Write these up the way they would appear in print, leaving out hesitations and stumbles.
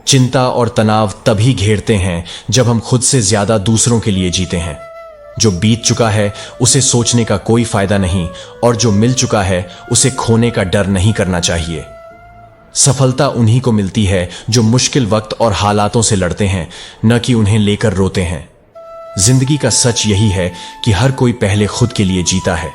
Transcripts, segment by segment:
चिंता और तनाव तभी घेरते हैं जब हम खुद से ज्यादा दूसरों के लिए जीते हैं। जो बीत चुका है उसे सोचने का कोई फायदा नहीं, और जो मिल चुका है उसे खोने का डर नहीं करना चाहिए। सफलता उन्हीं को मिलती है जो मुश्किल वक्त और हालातों से लड़ते हैं, न कि उन्हें लेकर रोते हैं। जिंदगी का सच यही है कि हर कोई पहले खुद के लिए जीता है,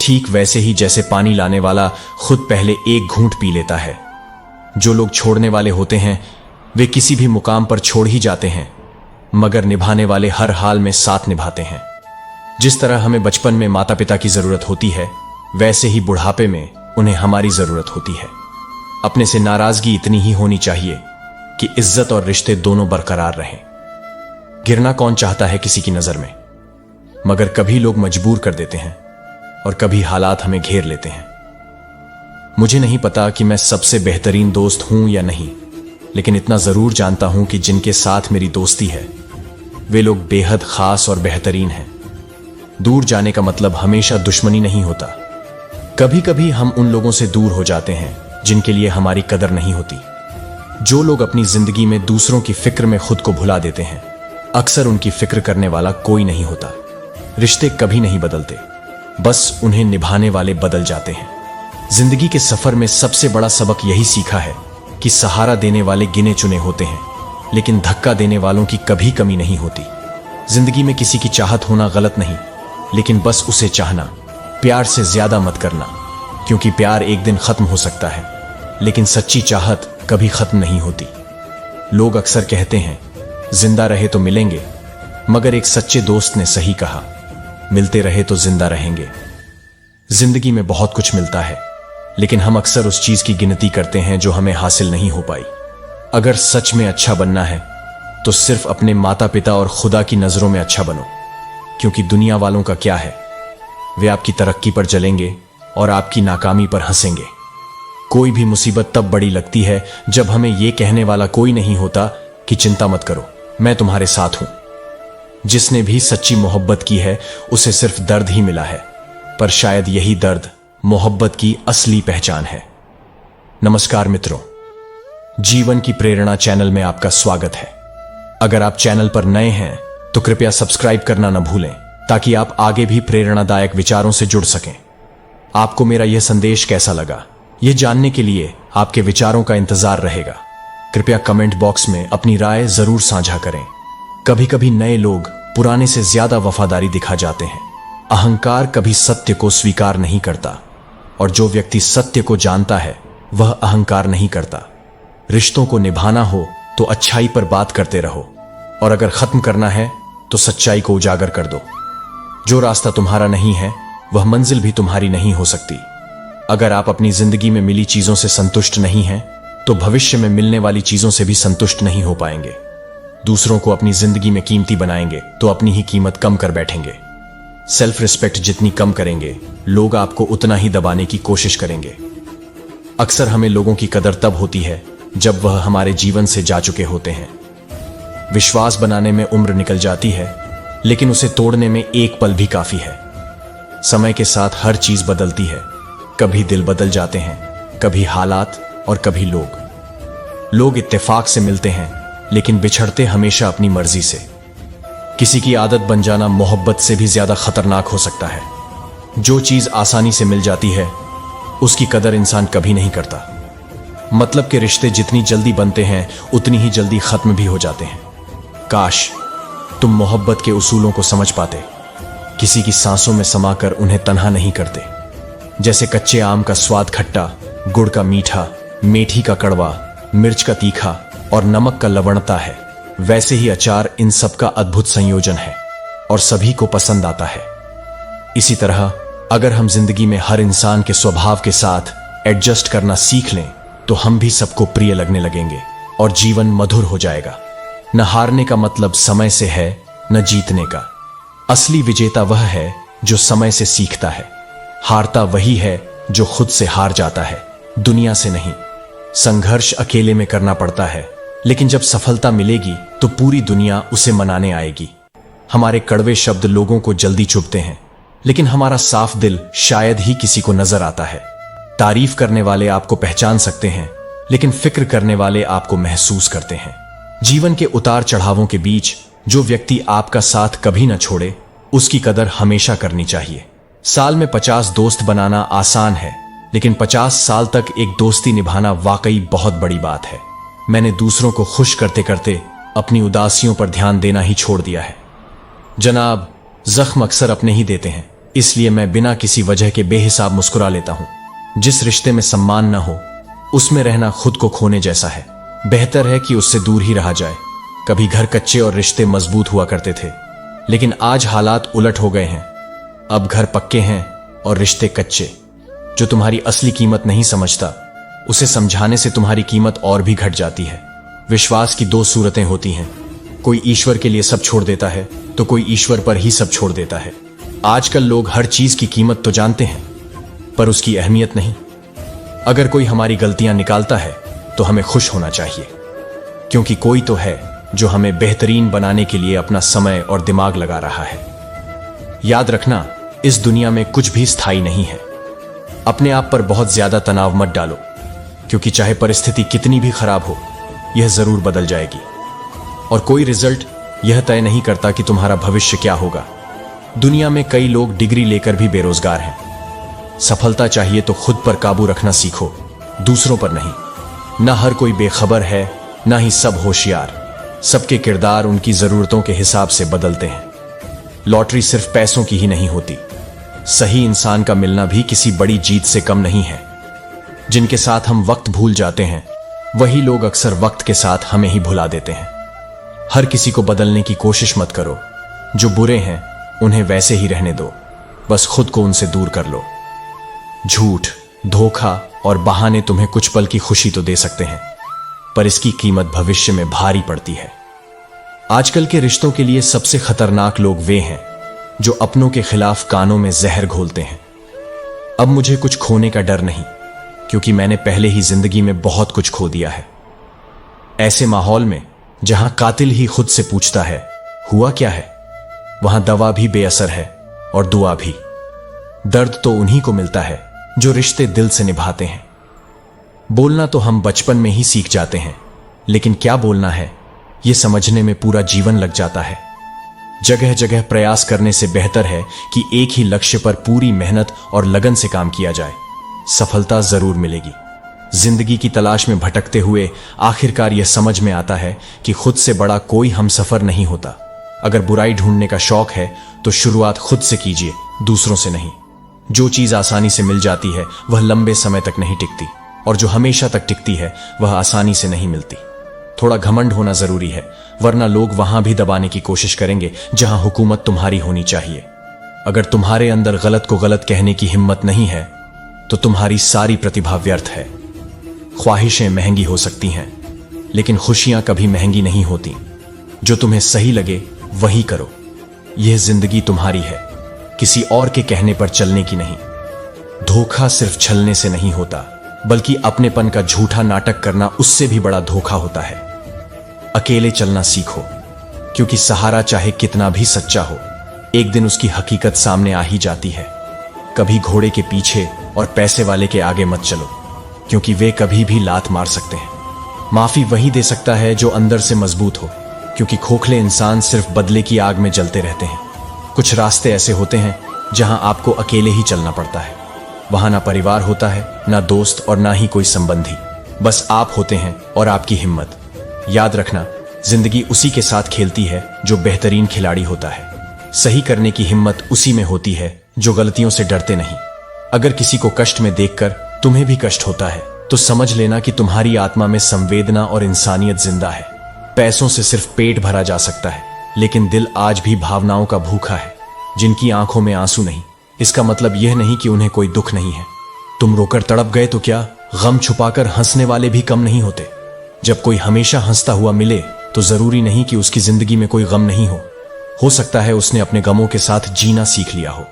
ठीक वैसे ही जैसे पानी लाने वाला खुद पहले एक घूंट पी लेता है। जो लोग छोड़ने वाले होते हैं वे किसी भी मुकाम पर छोड़ ही जाते हैं, मगर निभाने वाले हर हाल में साथ निभाते हैं। जिस तरह हमें बचपन में माता पिता की जरूरत होती है, वैसे ही बुढ़ापे में उन्हें हमारी जरूरत होती है। अपने से नाराजगी इतनी ही होनी चाहिए कि इज्जत और रिश्ते दोनों बरकरार रहें। गिरना कौन चाहता है किसी की नजर में, मगर कभी लोग मजबूर कर देते हैं और कभी हालात हमें घेर लेते हैं। मुझे नहीं पता कि मैं सबसे बेहतरीन दोस्त हूं या नहीं, लेकिन इतना जरूर जानता हूं कि जिनके साथ मेरी दोस्ती है वे लोग बेहद खास और बेहतरीन हैं। दूर जाने का मतलब हमेशा दुश्मनी नहीं होता। कभी कभी हम उन लोगों से दूर हो जाते हैं जिनके लिए हमारी कदर नहीं होती। जो लोग अपनी जिंदगी में दूसरों की फिक्र में खुद को भुला देते हैं, अक्सर उनकी फिक्र करने वाला कोई नहीं होता। रिश्ते कभी नहीं बदलते, बस उन्हें निभाने वाले बदल जाते हैं। जिंदगी के सफर में सबसे बड़ा सबक यही सीखा है कि सहारा देने वाले गिने चुने होते हैं, लेकिन धक्का देने वालों की कभी कमी नहीं होती। जिंदगी में किसी की चाहत होना गलत नहीं, लेकिन बस उसे चाहना। प्यार से ज्यादा मत करना, क्योंकि प्यार एक दिन खत्म हो सकता है, लेकिन सच्ची चाहत कभी खत्म नहीं होती। लोग अक्सर कहते हैं जिंदा रहे तो मिलेंगे, मगर एक सच्चे दोस्त ने सही कहा, मिलते रहे तो जिंदा रहेंगे। जिंदगी में बहुत कुछ मिलता है, लेकिन हम अक्सर उस चीज की गिनती करते हैं जो हमें हासिल नहीं हो पाई। अगर सच में अच्छा बनना है तो सिर्फ अपने माता पिता और खुदा की नजरों में अच्छा बनो, क्योंकि दुनिया वालों का क्या है, वे आपकी तरक्की पर जलेंगे और आपकी नाकामी पर हंसेंगे। कोई भी मुसीबत तब बड़ी लगती है जब हमें यह कहने वाला कोई नहीं होता कि चिंता मत करो, मैं तुम्हारे साथ हूं। जिसने भी सच्ची मोहब्बत की है उसे सिर्फ दर्द ही मिला है, पर शायद यही दर्द मोहब्बत की असली पहचान है। नमस्कार मित्रों, जीवन की प्रेरणा चैनल में आपका स्वागत है। अगर आप चैनल पर नए हैं तो कृपया सब्सक्राइब करना न भूलें, ताकि आप आगे भी प्रेरणादायक विचारों से जुड़ सकें। आपको मेरा यह संदेश कैसा लगा, यह जानने के लिए आपके विचारों का इंतजार रहेगा। कृपया कमेंट बॉक्स में अपनी राय जरूर साझा करें। कभी कभी नए लोग पुराने से ज्यादा वफादारी दिखा जाते हैं। अहंकार कभी सत्य को स्वीकार नहीं करता, और जो व्यक्ति सत्य को जानता है वह अहंकार नहीं करता। रिश्तों को निभाना हो तो अच्छाई पर बात करते रहो, और अगर खत्म करना है तो सच्चाई को उजागर कर दो। जो रास्ता तुम्हारा नहीं है वह मंजिल भी तुम्हारी नहीं हो सकती। अगर आप अपनी जिंदगी में मिली चीजों से संतुष्ट नहीं हैं तो भविष्य में मिलने वाली चीजों से भी संतुष्ट नहीं हो पाएंगे। दूसरों को अपनी जिंदगी में कीमती बनाएंगे तो अपनी ही कीमत कम कर बैठेंगे। सेल्फ रिस्पेक्ट जितनी कम करेंगे, लोग आपको उतना ही दबाने की कोशिश करेंगे। अक्सर हमें लोगों की कदर तब होती है जब वह हमारे जीवन से जा चुके होते हैं। विश्वास बनाने में उम्र निकल जाती है, लेकिन उसे तोड़ने में एक पल भी काफी है। समय के साथ हर चीज बदलती है। कभी दिल बदल जाते हैं, कभी हालात और कभी लोग। लोग इत्तेफाक से मिलते हैं, लेकिन बिछड़ते हमेशा अपनी मर्जी से। किसी की आदत बन जाना मोहब्बत से भी ज्यादा खतरनाक हो सकता है। जो चीज आसानी से मिल जाती है उसकी कदर इंसान कभी नहीं करता। मतलब के रिश्ते जितनी जल्दी बनते हैं उतनी ही जल्दी खत्म भी हो जाते हैं। काश तुम मोहब्बत के उसूलों को समझ पाते, किसी की सांसों में समाकर उन्हें तन्हा नहीं करते। जैसे कच्चे आम का स्वाद खट्टा, गुड़ का मीठा, मेथी का कड़वा, मिर्च का तीखा और नमक का लवणता है, वैसे ही अचार इन सब का अद्भुत संयोजन है और सभी को पसंद आता है। इसी तरह अगर हम जिंदगी में हर इंसान के स्वभाव के साथ एडजस्ट करना सीख लें तो हम भी सबको प्रिय लगने लगेंगे और जीवन मधुर हो जाएगा। न हारने का मतलब समय से है, न जीतने का। असली विजेता वह है जो समय से सीखता है। हारता वही है जो खुद से हार जाता है, दुनिया से नहीं। संघर्ष अकेले में करना पड़ता है, लेकिन जब सफलता मिलेगी तो पूरी दुनिया उसे मनाने आएगी। हमारे कड़वे शब्द लोगों को जल्दी चुभते हैं, लेकिन हमारा साफ दिल शायद ही किसी को नजर आता है। तारीफ करने वाले आपको पहचान सकते हैं, लेकिन फिक्र करने वाले आपको महसूस करते हैं। जीवन के उतार चढ़ावों के बीच जो व्यक्ति आपका साथ कभी न छोड़े, उसकी कदर हमेशा करनी चाहिए। साल में 50 दोस्त बनाना आसान है, लेकिन 50 साल तक एक दोस्ती निभाना वाकई बहुत बड़ी बात है। मैंने दूसरों को खुश करते करते अपनी उदासियों पर ध्यान देना ही छोड़ दिया है। जनाब, जख्म अक्सर अपने ही देते हैं, इसलिए मैं बिना किसी वजह के बेहिसाब मुस्कुरा लेता हूं। जिस रिश्ते में सम्मान न हो, उसमें रहना खुद को खोने जैसा है। बेहतर है कि उससे दूर ही रहा जाए। कभी घर कच्चे और रिश्ते मजबूत हुआ करते थे, लेकिन आज हालात उलट हो गए हैं। अब घर पक्के हैं और रिश्ते कच्चे। जो तुम्हारी असली कीमत नहीं समझता, उसे समझाने से तुम्हारी कीमत और भी घट जाती है। विश्वास की दो सूरतें होती हैं, कोई ईश्वर के लिए सब छोड़ देता है तो कोई ईश्वर पर ही सब छोड़ देता है। आजकल लोग हर चीज की कीमत तो जानते हैं, पर उसकी अहमियत नहीं। अगर कोई हमारी गलतियां निकालता है तो हमें खुश होना चाहिए, क्योंकि कोई तो है जो हमें बेहतरीन बनाने के लिए अपना समय और दिमाग लगा रहा है। याद रखना, इस दुनिया में कुछ भी स्थायी नहीं है। अपने आप पर बहुत ज्यादा तनाव मत डालो, क्योंकि चाहे परिस्थिति कितनी भी खराब हो, यह जरूर बदल जाएगी। और कोई रिजल्ट यह तय नहीं करता कि तुम्हारा भविष्य क्या होगा। दुनिया में कई लोग डिग्री लेकर भी बेरोजगार हैं। सफलता चाहिए तो खुद पर काबू रखना सीखो, दूसरों पर नहीं। न हर कोई बेखबर है, न ही सब होशियार। सबके किरदार उनकी जरूरतों के हिसाब से बदलते हैं। लॉटरी सिर्फ पैसों की ही नहीं होती, सही इंसान का मिलना भी किसी बड़ी जीत से कम नहीं है। जिनके साथ हम वक्त भूल जाते हैं, वही लोग अक्सर वक्त के साथ हमें ही भुला देते हैं। हर किसी को बदलने की कोशिश मत करो। जो बुरे हैं उन्हें वैसे ही रहने दो, बस खुद को उनसे दूर कर लो। झूठ, धोखा और बहाने तुम्हें कुछ पल की खुशी तो दे सकते हैं, पर इसकी कीमत भविष्य में भारी पड़ती है। आजकल के रिश्तों के लिए सबसे खतरनाक लोग वे हैं जो अपनों के खिलाफ कानों में जहर घोलते हैं। अब मुझे कुछ खोने का डर नहीं, क्योंकि मैंने पहले ही जिंदगी में बहुत कुछ खो दिया है। ऐसे माहौल में जहां कातिल ही खुद से पूछता है हुआ क्या है, वहां दवा भी बेअसर है और दुआ भी। दर्द तो उन्हीं को मिलता है जो रिश्ते दिल से निभाते हैं। बोलना तो हम बचपन में ही सीख जाते हैं, लेकिन क्या बोलना है यह समझने में पूरा जीवन लग जाता है। जगह जगह प्रयास करने से बेहतर है कि एक ही लक्ष्य पर पूरी मेहनत और लगन से काम किया जाए। सफलता जरूर मिलेगी। जिंदगी की तलाश में भटकते हुए आखिरकार यह समझ में आता है कि खुद से बड़ा कोई हमसफर नहीं होता। अगर बुराई ढूंढने का शौक है तो शुरुआत खुद से कीजिए, दूसरों से नहीं। जो चीज आसानी से मिल जाती है वह लंबे समय तक नहीं टिकती, और जो हमेशा तक टिकती है वह आसानी से नहीं मिलती। थोड़ा घमंड होना जरूरी है, वरना लोग वहां भी दबाने की कोशिश करेंगे जहां हुकूमत तुम्हारी होनी चाहिए। अगर तुम्हारे अंदर गलत को गलत कहने की हिम्मत नहीं है तो तुम्हारी सारी प्रतिभा व्यर्थ है। ख्वाहिशें महंगी हो सकती हैं, लेकिन खुशियां कभी महंगी नहीं होती। जो तुम्हें सही लगे वही करो। यह जिंदगी तुम्हारी है, किसी और के कहने पर चलने की नहीं। धोखा सिर्फ छलने से नहीं होता, बल्कि अपनेपन का झूठा नाटक करना उससे भी बड़ा धोखा होता है। अकेले चलना सीखो, क्योंकि सहारा चाहे कितना भी सच्चा हो, एक दिन उसकी हकीकत सामने आ ही जाती है। कभी घोड़े के पीछे और पैसे वाले के आगे मत चलो, क्योंकि वे कभी भी लात मार सकते हैं। माफी वही दे सकता है जो अंदर से मजबूत हो, क्योंकि खोखले इंसान सिर्फ बदले की आग में जलते रहते हैं। कुछ रास्ते ऐसे होते हैं जहां आपको अकेले ही चलना पड़ता है। वहां ना परिवार होता है, ना दोस्त और ना ही कोई संबंधी। बस आप होते हैं और आपकी हिम्मत। याद रखना, जिंदगी उसी के साथ खेलती है जो बेहतरीन खिलाड़ी होता है। सही करने की हिम्मत उसी में होती है जो गलतियों से डरते नहीं। अगर किसी को कष्ट में देखकर तुम्हें भी कष्ट होता है तो समझ लेना कि तुम्हारी आत्मा में संवेदना और इंसानियत जिंदा है। पैसों से सिर्फ पेट भरा जा सकता है, लेकिन दिल आज भी भावनाओं का भूखा है। जिनकी आंखों में आंसू नहीं, इसका मतलब यह नहीं कि उन्हें कोई दुख नहीं है। तुम रोकर तड़प गए तो क्या, गम छुपाकर हंसने वाले भी कम नहीं होते। जब कोई हमेशा हंसता हुआ मिले तो जरूरी नहीं कि उसकी जिंदगी में कोई गम नहीं हो सकता है उसने अपने गमों के साथ जीना सीख लिया हो।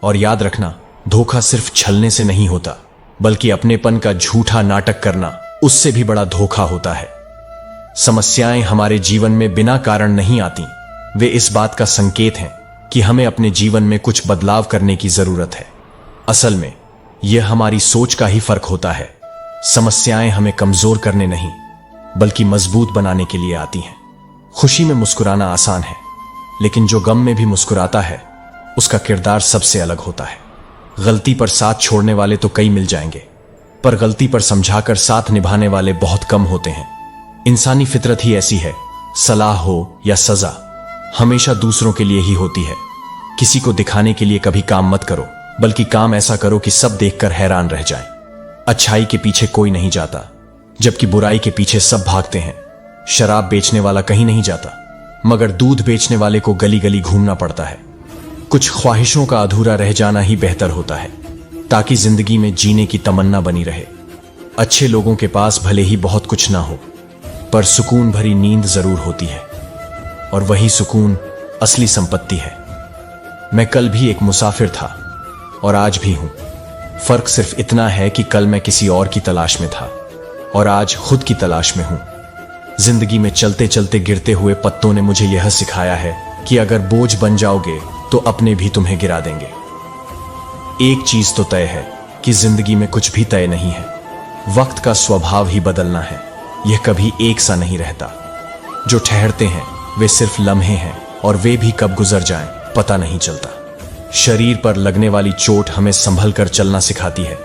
और याद रखना, धोखा सिर्फ छलने से नहीं होता, बल्कि अपनेपन का झूठा नाटक करना उससे भी बड़ा धोखा होता है। समस्याएं हमारे जीवन में बिना कारण नहीं आती, वे इस बात का संकेत हैं कि हमें अपने जीवन में कुछ बदलाव करने की जरूरत है। असल में यह हमारी सोच का ही फर्क होता है। समस्याएं हमें कमजोर करने नहीं बल्कि मजबूत बनाने के लिए आती हैं। खुशी में मुस्कुराना आसान है, लेकिन जो गम में भी मुस्कुराता है उसका किरदार सबसे अलग होता है। गलती पर साथ छोड़ने वाले तो कई मिल जाएंगे, पर गलती पर समझाकर साथ निभाने वाले बहुत कम होते हैं। इंसानी फितरत ही ऐसी है, सलाह हो या सजा हमेशा दूसरों के लिए ही होती है। किसी को दिखाने के लिए कभी काम मत करो, बल्कि काम ऐसा करो कि सब देखकर हैरान रह जाएं। अच्छाई के पीछे कोई नहीं जाता, जबकि बुराई के पीछे सब भागते हैं। शराब बेचने वाला कहीं नहीं जाता, मगर दूध बेचने वाले को गली गली घूमना पड़ता है। कुछ ख्वाहिशों का अधूरा रह जाना ही बेहतर होता है, ताकि जिंदगी में जीने की तमन्ना बनी रहे। अच्छे लोगों के पास भले ही बहुत कुछ ना हो, पर सुकून भरी नींद जरूर होती है, और वही सुकून असली संपत्ति है। मैं कल भी एक मुसाफिर था और आज भी हूं। फर्क सिर्फ इतना है कि कल मैं किसी और की तलाश में था और आज खुद की तलाश में हूं। जिंदगी में चलते चलते गिरते हुए पत्तों ने मुझे यह सिखाया है कि अगर बोझ बन जाओगे तो अपने भी तुम्हें गिरा देंगे। एक चीज तो तय है कि जिंदगी में कुछ भी तय नहीं है, वक्त का स्वभाव ही बदलना है। यह कभी एक सा नहीं रहता। जो ठहरते हैं वे सिर्फ लम्हे हैं, और वे भी कब गुजर जाएं पता नहीं चलता। शरीर पर लगने वाली चोट हमें संभल कर चलना सिखाती है,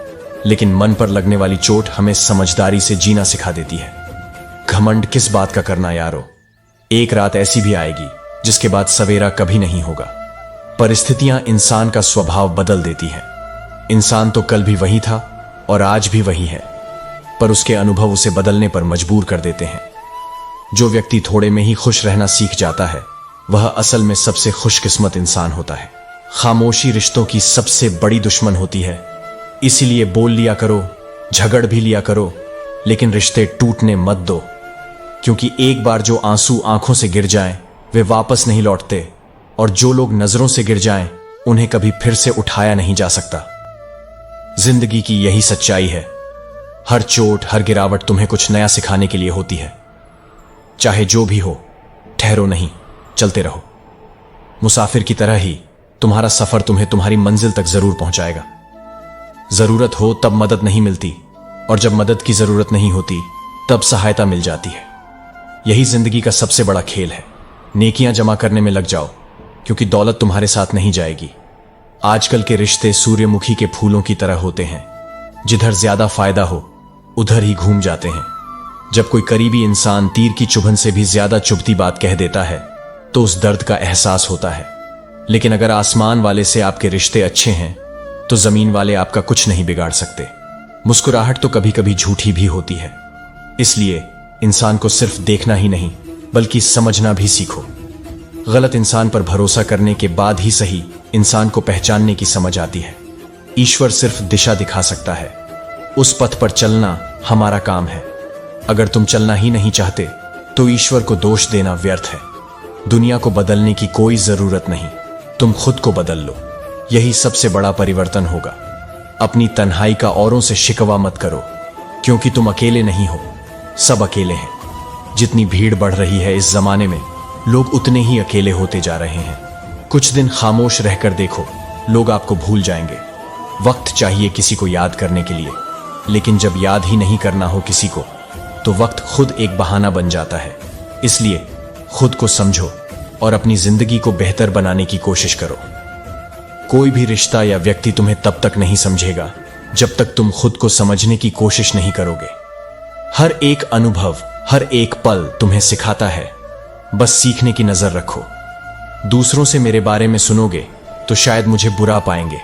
लेकिन मन पर लगने वाली चोट हमें समझदारी से जीना सिखा देती है। घमंड किस बात का करना यारो, एक रात ऐसी भी आएगी जिसके बाद सवेरा कभी नहीं होगा। परिस्थितियां इंसान का स्वभाव बदल देती हैं। इंसान तो कल भी वही था और आज भी वही है, पर उसके अनुभव उसे बदलने पर मजबूर कर देते हैं। जो व्यक्ति थोड़े में ही खुश रहना सीख जाता है, वह असल में सबसे खुशकिस्मत इंसान होता है। खामोशी रिश्तों की सबसे बड़ी दुश्मन होती है, इसीलिए बोल लिया करो, झगड़ भी लिया करो, लेकिन रिश्ते टूटने मत दो, क्योंकि एक बार जो आंसू आंखों से गिर जाएं, वे वापस नहीं लौटते, और जो लोग नजरों से गिर जाएं, उन्हें कभी फिर से उठाया नहीं जा सकता। जिंदगी की यही सच्चाई है। हर चोट, हर गिरावट तुम्हें कुछ नया सिखाने के लिए होती है। चाहे जो भी हो, ठहरो नहीं, चलते रहो। मुसाफिर की तरह ही तुम्हारा सफर तुम्हें तुम्हारी मंजिल तक जरूर पहुंचाएगा। जरूरत हो तब मदद नहीं मिलती, और जब मदद की जरूरत नहीं होती तब सहायता मिल जाती है। यही जिंदगी का सबसे बड़ा खेल है। नेकियां जमा करने में लग जाओ, क्योंकि दौलत तुम्हारे साथ नहीं जाएगी। आजकल के रिश्ते सूर्यमुखी के फूलों की तरह होते हैं, जिधर ज्यादा फायदा हो उधर ही घूम जाते हैं। जब कोई करीबी इंसान तीर की चुभन से भी ज्यादा चुभती बात कह देता है, तो उस दर्द का एहसास होता है। लेकिन अगर आसमान वाले से आपके रिश्ते अच्छे हैं, तो जमीन वाले आपका कुछ नहीं बिगाड़ सकते। मुस्कुराहट तो कभी कभी झूठी भी होती है, इसलिए इंसान को सिर्फ देखना ही नहीं बल्कि समझना भी सीखो। गलत इंसान पर भरोसा करने के बाद ही सही इंसान को पहचानने की समझ आती है। ईश्वर सिर्फ दिशा दिखा सकता है, उस पथ पर चलना हमारा काम है। अगर तुम चलना ही नहीं चाहते तो ईश्वर को दोष देना व्यर्थ है। दुनिया को बदलने की कोई जरूरत नहीं, तुम खुद को बदल लो, यही सबसे बड़ा परिवर्तन होगा। अपनी तन्हाई का औरों से शिकवा मत करो, क्योंकि तुम अकेले नहीं हो, सब अकेले हैं। जितनी भीड़ बढ़ रही है इस जमाने में, लोग उतने ही अकेले होते जा रहे हैं। कुछ दिन खामोश रहकर देखो, लोग आपको भूल जाएंगे। वक्त चाहिए किसी को याद करने के लिए, लेकिन जब याद ही नहीं करना हो किसी को, तो वक्त खुद एक बहाना बन जाता है। इसलिए खुद को समझो और अपनी जिंदगी को बेहतर बनाने की कोशिश करो। कोई भी रिश्ता या व्यक्ति तुम्हें तब तक नहीं समझेगा जब तक तुम खुद को समझने की कोशिश नहीं करोगे। हर एक अनुभव, हर एक पल तुम्हें सिखाता है, बस सीखने की नजर रखो। दूसरों से मेरे बारे में सुनोगे तो शायद मुझे बुरा पाएंगे,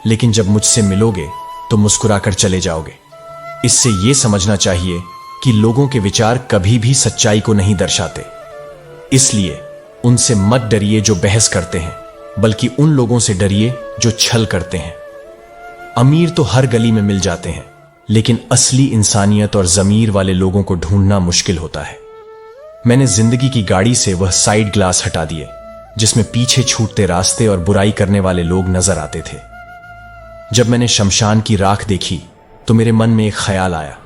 लेकिन जब मुझसे मिलोगे तो मुस्कुराकर चले जाओगे। इससे यह समझना चाहिए कि लोगों के विचार कभी भी सच्चाई को नहीं दर्शाते, इसलिए उनसे मत डरिए जो बहस करते हैं, बल्कि उन लोगों से डरिए जो छल करते हैं। अमीर तो हर गली में मिल जाते हैं, लेकिन असली इंसानियत और जमीर वाले लोगों को ढूंढना मुश्किल होता है। मैंने जिंदगी की गाड़ी से वह साइड ग्लास हटा दिए जिसमें पीछे छूटते रास्ते और बुराई करने वाले लोग नजर आते थे। जब मैंने शमशान की राख देखी तो मेरे मन में एक ख्याल आया,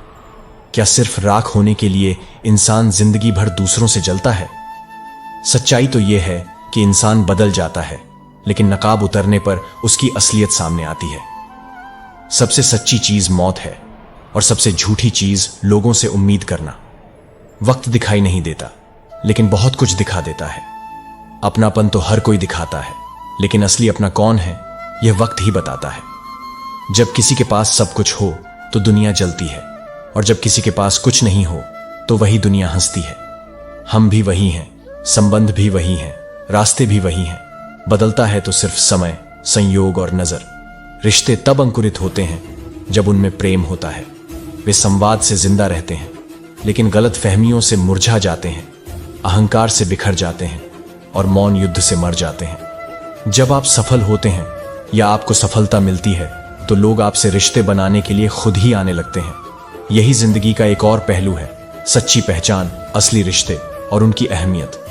क्या सिर्फ राख होने के लिए इंसान जिंदगी भर दूसरों से जलता है? सच्चाई तो यह है कि इंसान बदल जाता है, लेकिन नकाब उतरने पर उसकी असलियत सामने आती है। सबसे सच्ची चीज मौत है, और सबसे झूठी चीज लोगों से उम्मीद करना। वक्त दिखाई नहीं देता, लेकिन बहुत कुछ दिखा देता है। अपनापन तो हर कोई दिखाता है, लेकिन असली अपना कौन है यह वक्त ही बताता है। जब किसी के पास सब कुछ हो तो दुनिया जलती है, और जब किसी के पास कुछ नहीं हो तो वही दुनिया हंसती है। हम भी वही हैं, संबंध भी वही हैं, रास्ते भी वही हैं। बदलता है तो सिर्फ समय, संयोग और नजर। रिश्ते तब अंकुरित होते हैं जब उनमें प्रेम होता है। वे संवाद से जिंदा रहते हैं, लेकिन गलत फहमियों से मुरझा जाते हैं, अहंकार से बिखर जाते हैं और मौन युद्ध से मर जाते हैं। जब आप सफल होते हैं या आपको सफलता मिलती है तो लोग आपसे रिश्ते बनाने के लिए खुद ही आने लगते हैं। यही जिंदगी का एक और पहलू है, सच्ची पहचान, असली रिश्ते और उनकी अहमियत।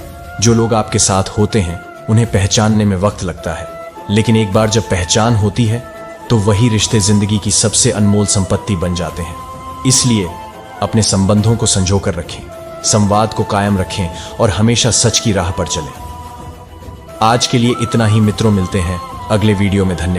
जो लोग आपके साथ होते हैं उन्हें पहचानने में वक्त लगता है, लेकिन एक बार जब पहचान होती है तो वही रिश्ते जिंदगी की सबसे अनमोल संपत्ति बन जाते हैं। इसलिए अपने संबंधों को संजोकर रखें, संवाद को कायम रखें और हमेशा सच की राह पर चलें। आज के लिए इतना ही मित्रों, मिलते हैं अगले वीडियो में। धन्यवाद।